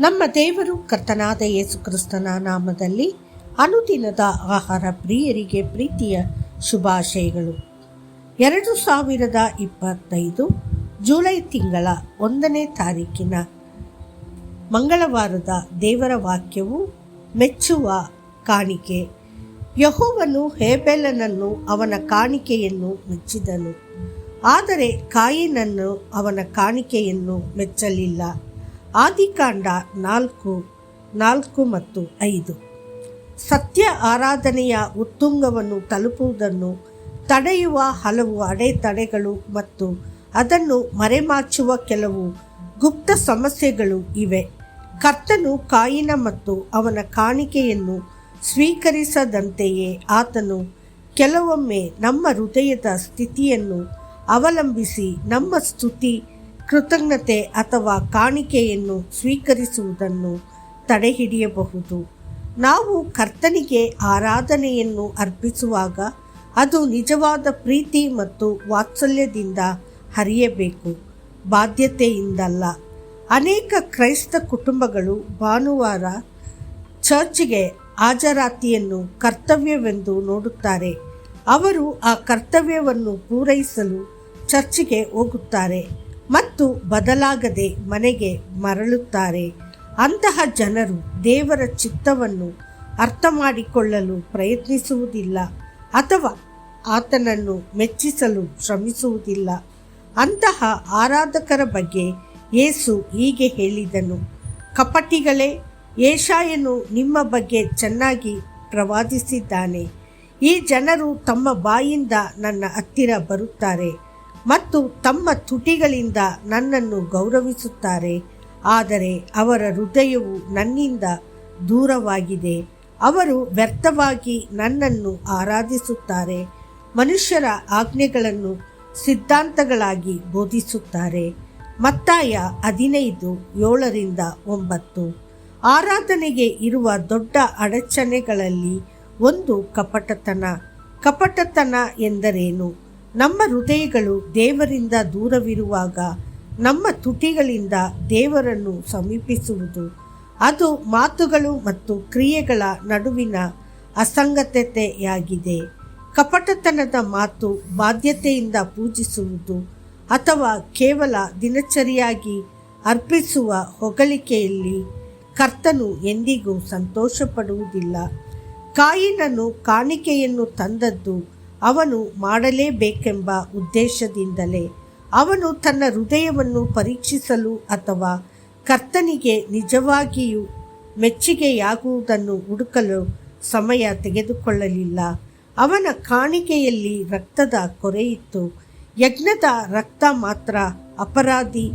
ನಮ್ಮ ದೇವರು ಕರ್ತನಾದ ಯೇಸು ಕ್ರಿಸ್ತನ ನಾಮದಲ್ಲಿ ಅನುದಿನದ ಆಹಾರ ಪ್ರಿಯರಿಗೆ ಪ್ರೀತಿಯ ಶುಭಾಶಯಗಳು. 2025 ಜುಲೈ ತಿಂಗಳ 1ನೇ ತಾರೀಕಿನ ಮಂಗಳವಾರದ ದೇವರ ವಾಕ್ಯವು ಮೆಚ್ಚುವ ಕಾಣಿಕೆ. ಯೆಹೋವನು ಹೇಬೆಲನನ್ನು ಅವನ ಕಾಣಿಕೆಯನ್ನು ಮೆಚ್ಚಿದನು, ಆದರೆ ಕಾಯಿನನ್ನು ಅವನ ಕಾಣಿಕೆಯನ್ನು ಮೆಚ್ಚಲಿಲ್ಲ. ಆದಿಕಾಂಡ 4:4 ಮತ್ತು 5. ಸತ್ಯ ಆರಾಧನೆಯ ಉತ್ತುಂಗವನ್ನು ತಲುಪುವುದನ್ನು ತಡೆಯುವ ಹಲವು ಅಡೆತಡೆಗಳು ಮತ್ತು ಅದನ್ನು ಮರೆಮಾಚುವ ಕೆಲವು ಗುಪ್ತ ಸಮಸ್ಯೆಗಳು ಇವೆ. ಕರ್ತನು ಕಾಯಿನ ಮತ್ತು ಅವನ ಕಾಣಿಕೆಯನ್ನು ಸ್ವೀಕರಿಸದಂತೆಯೇ ಆತನು ಕೆಲವೊಮ್ಮೆ ನಮ್ಮ ಹೃದಯದ ಸ್ಥಿತಿಯನ್ನು ಅವಲಂಬಿಸಿ ನಮ್ಮ ಸ್ತುತಿ, ಕೃತಜ್ಞತೆ ಅಥವಾ ಕಾಣಿಕೆಯನ್ನು ಸ್ವೀಕರಿಸುವುದನ್ನು ತಡೆಹಿಡಿಯಬಹುದು. ನಾವು ಕರ್ತನಿಗೆ ಆರಾಧನೆಯನ್ನು ಅರ್ಪಿಸುವಾಗ ಅದು ನಿಜವಾದ ಪ್ರೀತಿ ಮತ್ತು ವಾತ್ಸಲ್ಯದಿಂದ ಹರಿಯಬೇಕು, ಬಾಧ್ಯತೆಯಿಂದಲ್ಲ. ಅನೇಕ ಕ್ರೈಸ್ತ ಕುಟುಂಬಗಳು ಭಾನುವಾರ ಚರ್ಚ್ಗೆ ಹಾಜರಾತಿಯನ್ನು ಕರ್ತವ್ಯವೆಂದು ನೋಡುತ್ತಾರೆ. ಅವರು ಆ ಕರ್ತವ್ಯವನ್ನು ಪೂರೈಸಲು ಚರ್ಚ್ಗೆ ಹೋಗುತ್ತಾರೆ ಮತ್ತು ಬದಲಾಗದೆ ಮನೆಗೆ ಮರಳುತ್ತಾರೆ. ಅಂತಹ ಜನರು ದೇವರ ಚಿತ್ತವನ್ನು ಅರ್ಥ ಮಾಡಿಕೊಳ್ಳಲು ಪ್ರಯತ್ನಿಸುವುದಿಲ್ಲ ಅಥವಾ ಆತನನ್ನು ಮೆಚ್ಚಿಸಲು ಶ್ರಮಿಸುವುದಿಲ್ಲ. ಅಂತಹ ಆರಾಧಕರ ಬಗ್ಗೆ ಯೇಸು ಹೀಗೆ ಹೇಳಿದನು, ಕಪಟಿಗಳೇ, ಯೆಶಾಯನು ನಿಮ್ಮ ಬಗ್ಗೆ ಚೆನ್ನಾಗಿ ಪ್ರವಾದಿಸಿದ್ದಾನೆ. ಈ ಜನರು ತಮ್ಮ ಬಾಯಿಂದ ನನ್ನ ಹತ್ತಿರ ಬರುತ್ತಾರೆ ಮತ್ತು ತಮ್ಮ ತುಟಿಗಳಿಂದ ನನ್ನನ್ನು ಗೌರವಿಸುತ್ತಾರೆ, ಆದರೆ ಅವರ ಹೃದಯವು ನನ್ನಿಂದ ದೂರವಾಗಿದೆ. ಅವರು ವ್ಯರ್ಥವಾಗಿ ನನ್ನನ್ನು ಆರಾಧಿಸುತ್ತಾರೆ, ಮನುಷ್ಯರ ಆಜ್ಞೆಗಳನ್ನು ಸಿದ್ಧಾಂತಗಳಾಗಿ ಬೋಧಿಸುತ್ತಾರೆ. ಮತ್ತಾಯ 15:7-9. ಆರಾಧನೆಗೆ ಇರುವ ದೊಡ್ಡ ಅಡಚಣೆಗಳಲ್ಲಿ ಒಂದು ಕಪಟತನ. ಕಪಟತನ ಎಂದರೇನು? ನಮ್ಮ ಹೃದಯಗಳು ದೇವರಿಂದ ದೂರವಿರುವಾಗ ನಮ್ಮ ತುಟಿಗಳಿಂದ ದೇವರನ್ನು ಸಮೀಪಿಸುವುದು. ಅದು ಮಾತುಗಳು ಮತ್ತು ಕ್ರಿಯೆಗಳ ನಡುವಿನ ಅಸಂಗತತೆಯಾಗಿದೆ. ಕಪಟತನದ ಮಾತು ಬಾಧ್ಯತೆಯಿಂದ ಪೂಜಿಸುವುದು ಅಥವಾ ಕೇವಲ ದಿನಚರಿಯಾಗಿ ಅರ್ಪಿಸುವ ಹೊಗಳಿಕೆಯಲ್ಲಿ ಕರ್ತನು ಎಂದಿಗೂ ಸಂತೋಷಪಡುವುದಿಲ್ಲ. ಕಾಯಿನನು ಕಾಣಿಕೆಯನ್ನು ತಂದದ್ದು ಅವನು ಮಾಡಲೇಬೇಕೆಂಬ ಉದ್ದೇಶದಿಂದಲೇ. ಅವನು ತನ್ನ ಹೃದಯವನ್ನು ಪರೀಕ್ಷಿಸಲು ಅಥವಾ ಕರ್ತನಿಗೆ ನಿಜವಾಗಿಯೂ ಮೆಚ್ಚುಗೆಯಾಗುವುದನ್ನು ಹುಡುಕಲು ಸಮಯ ತೆಗೆದುಕೊಳ್ಳಲಿಲ್ಲ. ಅವನ ಕಾಣಿಕೆಯಲ್ಲಿ ರಕ್ತದ ಕೊರೆಯಿತ್ತು. ಯಜ್ಞದ ರಕ್ತ ಮಾತ್ರ ಅಪರಾಧಿ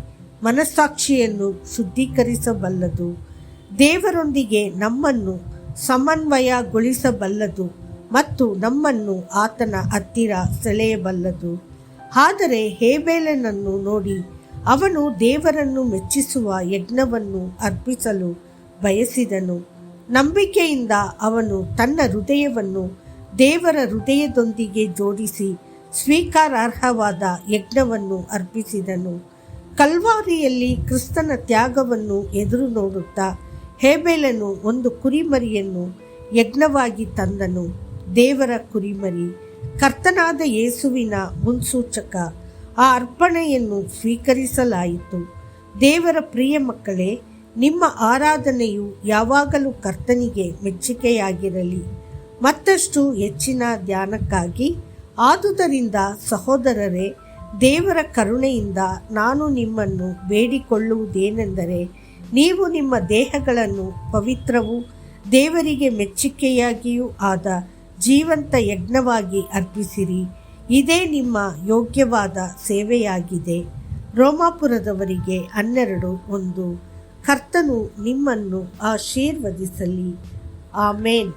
ಮನಸ್ಸಾಕ್ಷಿಯನ್ನು ಶುದ್ಧೀಕರಿಸಬಲ್ಲದು, ದೇವರೊಂದಿಗೆ ನಮ್ಮನ್ನು ಸಮನ್ವಯಗೊಳಿಸಬಲ್ಲದು ಮತ್ತು ನಮ್ಮನ್ನು ಆತನ ಹತ್ತಿರ ಸೆಳೆಯಬಲ್ಲದು. ಆದರೆ ಹೇಬೆಲನನ್ನು ನೋಡಿ, ಅವನು ದೇವರನ್ನು ಮೆಚ್ಚಿಸುವ ಯಜ್ಞವನ್ನು ಅರ್ಪಿಸಲು ಬಯಸಿದನು. ನಂಬಿಕೆಯಿಂದ ಅವನು ತನ್ನ ಹೃದಯವನ್ನು ದೇವರ ಹೃದಯದೊಂದಿಗೆ ಜೋಡಿಸಿ ಸ್ವೀಕಾರಾರ್ಹವಾದ ಯಜ್ಞವನ್ನು ಅರ್ಪಿಸಿದನು. ಕಲ್ವಾರಿಯಲ್ಲಿ ಕ್ರಿಸ್ತನ ತ್ಯಾಗವನ್ನು ಎದುರು ನೋಡುತ್ತಾ ಹೇಬೆಲನು ಒಂದು ಕುರಿಮರಿಯನ್ನು ಯಜ್ಞವಾಗಿ ತಂದನು. ದೇವರ ಕುರಿಮರಿ, ಕರ್ತನಾದ ಯೇಸುವಿನ ಮುನ್ಸೂಚಕ. ಆ ಅರ್ಪಣೆಯನ್ನು ಸ್ವೀಕರಿಸಲಾಯಿತು. ದೇವರ ಪ್ರಿಯ ಮಕ್ಕಳೇ, ನಿಮ್ಮ ಆರಾಧನೆಯು ಯಾವಾಗಲೂ ಕರ್ತನಿಗೆ ಮೆಚ್ಚುಗೆಯಾಗಿರಲಿ. ಮತ್ತಷ್ಟು ಹೆಚ್ಚಿನ ಧ್ಯಾನಕ್ಕಾಗಿ ಆದುದರಿಂದ ಸಹೋದರರೇ, ದೇವರ ಕರುಣೆಯಿಂದ ನಾನು ನಿಮ್ಮನ್ನು ಬೇಡಿಕೊಳ್ಳುವುದೇನೆಂದರೆ, ನೀವು ನಿಮ್ಮ ದೇಹಗಳನ್ನು ಪವಿತ್ರವೂ ದೇವರಿಗೆ ಮೆಚ್ಚುಗೆಯಾಗಿಯೂ ಆದ ಜೀವಂತ ಯಜ್ಞವಾಗಿ ಅರ್ಪಿಸಿರಿ. ಇದೇ ನಿಮ್ಮ ಯೋಗ್ಯವಾದ ಸೇವೆಯಾಗಿದೆ. ರೋಮಾಪುರದವರಿಗೆ 12:1. ಕರ್ತನು ನಿಮ್ಮನ್ನು ಆಶೀರ್ವದಿಸಲಿ. ಆಮೇನ್.